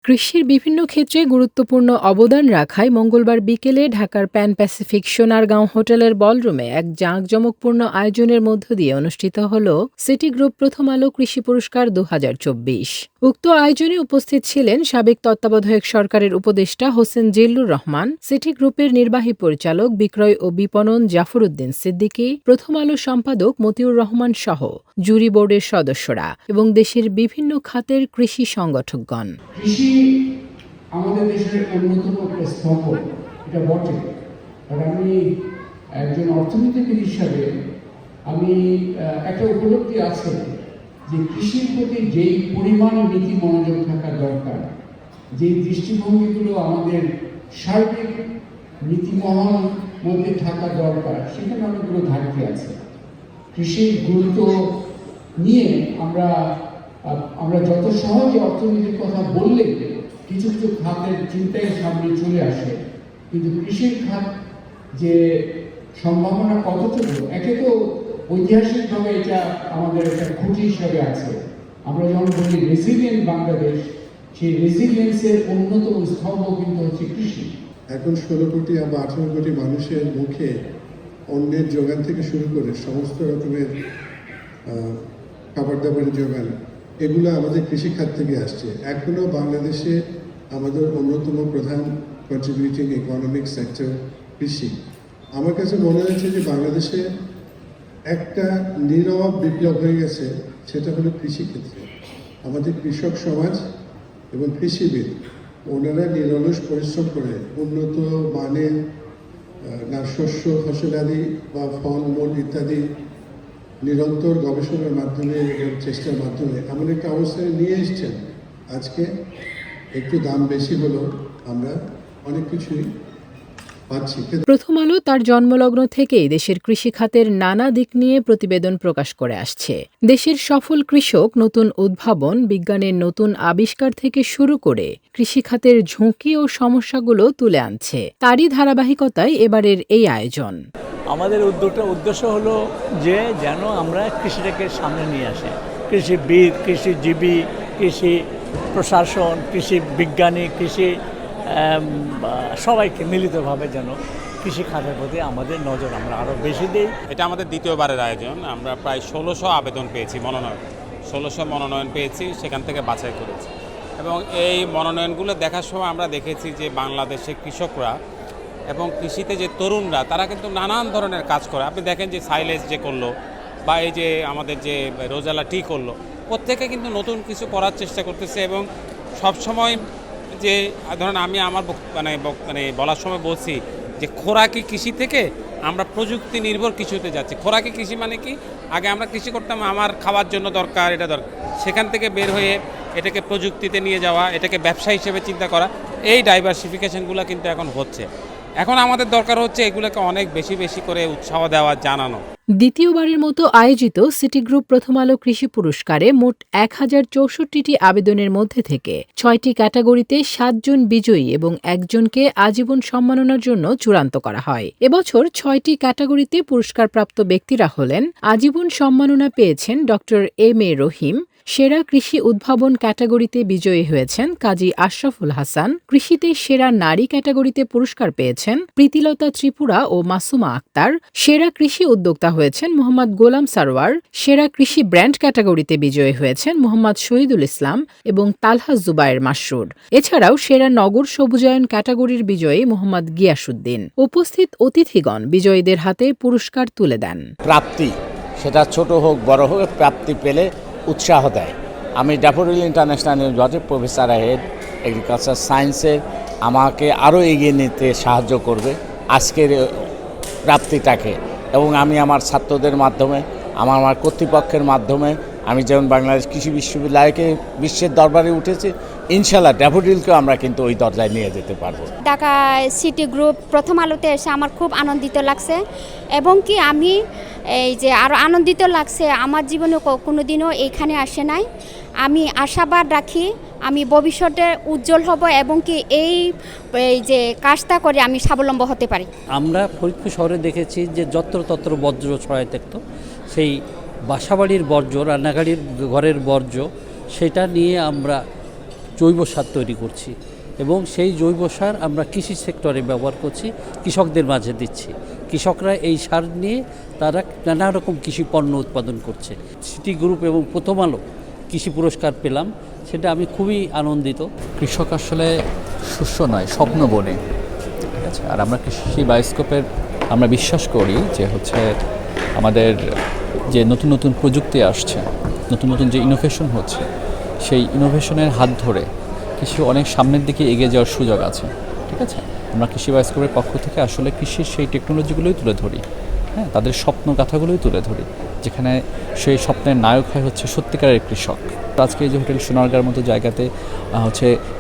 কৃষির বিভিন্ন ক্ষেত্রে গুরুত্বপূর্ণ অবদান রাখায় মঙ্গলবার বিকেলে ঢাকার প্যান প্যাসিফিক সোনারগাঁও হোটেলের বলরুমে এক জাঁকজমকপূর্ণ আয়োজনের মধ্য দিয়ে অনুষ্ঠিত হল সিটি গ্রুপ প্রথম আলো কৃষি পুরস্কার ২০২৪। উক্ত আয়োজনে উপস্থিত ছিলেন সাবেক তত্ত্বাবধায়ক সরকারের উপদেষ্টা হোসেন জিল্লুর রহমান, সিটি গ্রুপের নির্বাহী পরিচালক বিক্রয় ও বিপণন জাফর উদ্দিন সিদ্দিকী, প্রথম আলো সম্পাদক মতিউর রহমান সহ জুরি বোর্ডের সদস্যরা এবং দেশের বিভিন্ন খাতের কৃষি সংগঠকগণ। কৃষি আমাদের দেশের অন্যতম একটা স্তম্ভ, এটা বটে। আর আমি একজন অর্থনীতিবিদ হিসাবে আমি একটা উপলব্ধি আছে যে কৃষির প্রতি যেই পরিমাণ নীতি মনোযোগ থাকা দরকার, যেই দৃষ্টিভঙ্গিগুলো আমাদের সার্বিক নীতিমহল মধ্যে থাকা দরকার, সেখানে অনেকগুলো ঘাটতি আছে। কৃষির গুরুত্ব নিয়ে আমরা যত সহজে অর্থনীতির কথা বললে কিছু কিছু খাতের চিন্তায় সামনে চলে আসে, কিন্তু কৃষির খাত যে সম্ভাবনা কতটুকু, একে তো ঐতিহাসিকভাবে এটা আমাদের একটা খুঁটি হিসাবে আছে। আমরা যখন বলি রেসিলিয়েন্ট বাংলাদেশ, সেই রেসিলিয়েন্সের অন্যতম স্তম্ভ কিন্তু হচ্ছে কৃষি। এখন 16 কোটি বা 18 কোটি মানুষের মুখে অন্যের যোগান থেকে শুরু করে সমস্ত রকমের খাবার দাবারের যোগান, এগুলো আমাদের কৃষিখাত থেকে আসছে। এখনও বাংলাদেশে আমাদের অন্যতম প্রধান কন্ট্রিবিউটিং ইকোনমিক সেক্টর কৃষি। আমার কাছে মনে হয়েছে যে বাংলাদেশে একটা নীরব বিপ্লব হয়ে গেছে, সেটা হলো কৃষিক্ষেত্রে। আমাদের কৃষক সমাজ এবং কৃষিবিদ ওনারা নিরলস পরিশ্রম করে উন্নত মানের শস্য ফসলাদি বা ফল মূল ইত্যাদি নিরন্তর গবেষণার মাধ্যমে এবং চেষ্টার মাধ্যমে এমন একটা অবস্থায় নিয়ে এসছেন। আজকে একটু দাম বেশি হলেও আমরা অনেক কিছুই পাচ্ছি। প্রথম আলো তার জন্মলগ্ন থেকেই দেশের কৃষি খাতের নানা দিক নিয়ে প্রতিবেদন প্রকাশ করে আসছে। দেশের সফল কৃষক নতুন উদ্ভাবন, বিজ্ঞানের নতুন আবিষ্কার থেকে শুরু করে কৃষি খাতের ঝুঁকি ও সমস্যাগুলো তুলে আনছে। তারই ধারাবাহিকতায় এবারের এই আয়োজন। আমাদের উদ্দেশ্য হলো যে যেন আমরা কৃষিটাকে সামনে নিয়ে আসি। কৃষিবিদ, কৃষিজীবী, কৃষি প্রশাসন, কৃষি বিজ্ঞানী, কৃষি সবাইকে মিলিতভাবে যেন কৃষি খাতের প্রতি আমাদের নজর আমরা আরও বেশি দিই। এটা আমাদের দ্বিতীয়বারের আয়োজন। আমরা প্রায় 1600 আবেদন পেয়েছি, 1600 মনোনয়ন পেয়েছি, সেখান থেকে বাছাই করেছি। এবং এই মনোনয়নগুলো দেখার সময় আমরা দেখেছি যে বাংলাদেশের কৃষকরা এবং কৃষিতে যে তরুণরা, তারা কিন্তু নানান ধরনের কাজ করে। আপনি দেখেন যে সাইলেজ যে করলো, বা এই যে আমাদের যে রোজালা টি করলো, প্রত্যেকে কিন্তু নতুন কিছু করার চেষ্টা করতেছে। এবং সবসময় যে ধরেন আমি আমার মানে বলার সময় বলছি যে খোরাকি কৃষি থেকে আমরা প্রযুক্তি নির্ভর কিছুতে যাচ্ছি। খোরাকি কৃষি মানে কি, আগে আমরা কৃষি করতাম আমার খাওয়ার জন্য দরকার, এটা দরকার, সেখান থেকে বের হয়ে এটাকে প্রযুক্তিতে নিয়ে যাওয়া, এটাকে ব্যবসা হিসেবে চিন্তা করা, এই ডাইভার্সিফিকেশনগুলো কিন্তু এখন হচ্ছে। এখন আমাদের দরকার হচ্ছে এগুলোকে অনেক বেশি বেশি করে উৎসাহ দেওয়া, জানানো। দ্বিতীয়বারের মতো আয়োজিত সিটি গ্রুপ প্রথম আলো কৃষি পুরস্কারে মোট 1064টি আবেদনের মধ্যে থেকে 6টি ক্যাটাগরিতে 7 জন বিজয়ী এবং একজনকে আজীবন সম্মাননার জন্য চূড়ান্ত করা হয়। এবছর 6টি ক্যাটাগরিতে পুরস্কারপ্রাপ্ত ব্যক্তিরা হলেন: আজীবন সম্মাননা পেয়েছেন ড.এম.এ. রহিম। সেরা কৃষি উদ্ভাবন ক্যাটাগরিতে বিজয়ী হয়েছেন কাজী আশরাফুল হাসান। কৃষিতে সেরা নারী ক্যাটাগরিতে পুরস্কার পেয়েছেন প্রীতিলতা ত্রিপুরা ও মাসুমা আক্তার। সেরা কৃষি উদ্যোক্তা হয়েছেন মোহাম্মদ গোলাম সারওয়ার। সেরা কৃষি ব্র্যান্ড ক্যাটাগরিতে বিজয়ী হয়েছেন মোহাম্মদ শহীদুল ইসলাম এবং তালহা জুবায়ের মাসরুর। এছাড়াও সেরা নগর সবুজায়ন ক্যাটাগরির বিজয়ী মোহাম্মদ গিয়াসউদ্দিন। উপস্থিত অতিথিগণ বিজয়ীদের হাতে পুরস্কার তুলে দেন। প্রাপ্তি, সেটা ছোট হোক বড় হোক, প্রাপ্তি পেলে উৎসাহ দেয়। আমি ড্যাফোডিল ইন্টারন্যাশনাল ইউনিভার্সিটির প্রফেসর হেড এগ্রিকালচার সায়েন্সের, আমাকে আরও এগিয়ে নিতে সাহায্য করবে আজকের প্রাপ্তিটাকে। এবং আমি আমার ছাত্রদের মাধ্যমে, আমার কর্তৃপক্ষের মাধ্যমে, আমি যেমন বাংলাদেশ কৃষি বিশ্ববিদ্যালয়কে বিশ্বের দরবারে উঠেছি, ইনশাল্লাহ ড্যাফোডিলকেও আমরা কিন্তু ওই দরজায় নিয়ে যেতে পারবো। ঢাকা সিটি গ্রুপ প্রথম আলোতে এসে আমার খুব আনন্দিত লাগছে, এবং কি আমি এই যে আরও আনন্দিত লাগছে, আমার জীবনে কোনো দিনও এইখানে আসে নাই। আমি আশাবাদ রাখি আমি ভবিষ্যতে উজ্জ্বল হব এবং কি এই যে কাজটা করে আমি স্বাবলম্বী হতে পারি। আমরা ফরিদপুর শহরে দেখেছি যে যত্রতত্র বর্জ্য ছড়ায় থাকতো, সেই বাসাবাড়ির বর্জ্য, রান্নাঘরের ঘরের বর্জ্য, সেটা নিয়ে আমরা জৈব সার তৈরি করছি এবং সেই জৈব সার আমরা কৃষি সেক্টরে ব্যবহার করছি, কৃষকদের মাঝে দিচ্ছি। কৃষকরা এই সার নিয়ে তারা নানা রকম কৃষি পণ্য উৎপাদন করছে। সিটি গ্রুপ এবং প্রথম আলো কৃষি পুরস্কার পেলাম, সেটা আমি খুবই আনন্দিত। কৃষক আসলে শস্য নয়, স্বপ্ন বনে, ঠিক আছে। আর আমরা কৃষি বায়োস্কোপের আমরা বিশ্বাস করি যে আমাদের যে নতুন নতুন প্রযুক্তি আসছে, নতুন নতুন যে ইনোভেশন হচ্ছে, সেই ইনোভেশনের হাত ধরে কৃষি অনেক সামনের দিকে এগিয়ে যাওয়ার সুযোগ আছে, ঠিক আছে। আমরা কৃষি বায়োস্কোপের পক্ষ থেকে আসলে কৃষির সেই টেকনোলজিগুলোই তুলে ধরি, হ্যাঁ, তাদের স্বপ্ন গাথাগুলোই তুলে ধরি, যেখানে সেই স্বপ্নের নায়ক হয় সত্যিকারের কৃষক। আজকে এই যে হোটেল সোনারগাঁর মতো জায়গাতে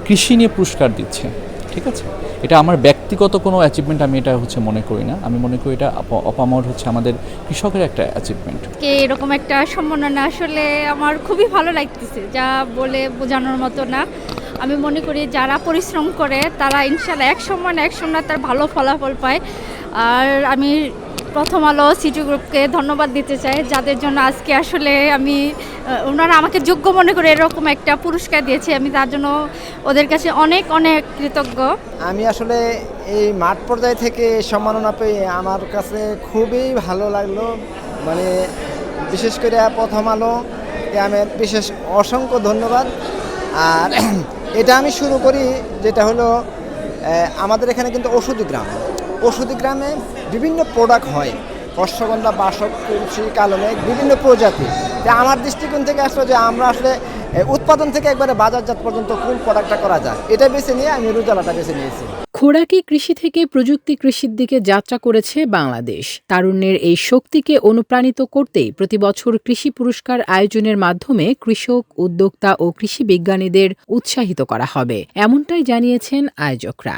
কৃষি নিয়ে পুরস্কার দিচ্ছে, ঠিক আছে। এটা আমার ব্যক্তিগত কোনো অ্যাচিভমেন্ট আমি এটা মনে করি না। আমি মনে করি এটা অপামর আমাদের কৃষকের একটা অ্যাচিভমেন্ট। এরকম একটা সম্মাননা আসলে আমার খুবই ভালো লাগতেছে, যা বলে বোঝানোর মতো না। আমি মনে করি যারা পরিশ্রম করে তারা ইনশাল্লাহ এক সময় তার ভালো ফলাফল পায়। আর আমি প্রথম আলো সিটি গ্রুপকে ধন্যবাদ দিতে চাই, যাদের জন্য আজকে আসলে ওনারা আমাকে যোগ্য মনে করে এরকম একটা পুরস্কার দিয়েছে। আমি তার জন্য ওদের কাছে অনেক অনেক কৃতজ্ঞ। আমি আসলে এই মাঠ পর্যায় থেকে সম্মাননা পেয়ে আমার কাছে খুবই ভালো লাগলো। বিশেষ করে প্রথম আলোকে আমি বিশেষ অসংখ্য ধন্যবাদ। আর এটা আমি শুরু করি, যেটা হলো আমাদের এখানে কিন্তু ওষুধি গ্রামে বিভিন্ন প্রোডাক্ট হয়, অশ্বগন্ধা, বাসক, তুলসী, কালো মেঘ, বিভিন্ন প্রজাতি। আমার দৃষ্টিকোণ থেকে আসলে যে আমরা আসলে উৎপাদন থেকে একবারে বাজারজাত পর্যন্ত কোন প্রোডাক্টটা করা যায়, এটা বেছে নিয়ে আমি রুজালাটা বেছে নিয়েছি। খোরাকি কৃষি থেকে প্রযুক্তি কৃষির দিকে যাত্রা করেছে বাংলাদেশ। তারুণ্যের এই শক্তিকে অনুপ্রাণিত করতেই প্রতিবছর কৃষি পুরস্কার আয়োজনের মাধ্যমে কৃষক, উদ্যোক্তা ও কৃষি বিজ্ঞানীদের উৎসাহিত করা হবে, এমনটাই জানিয়েছেন আয়োজকরা।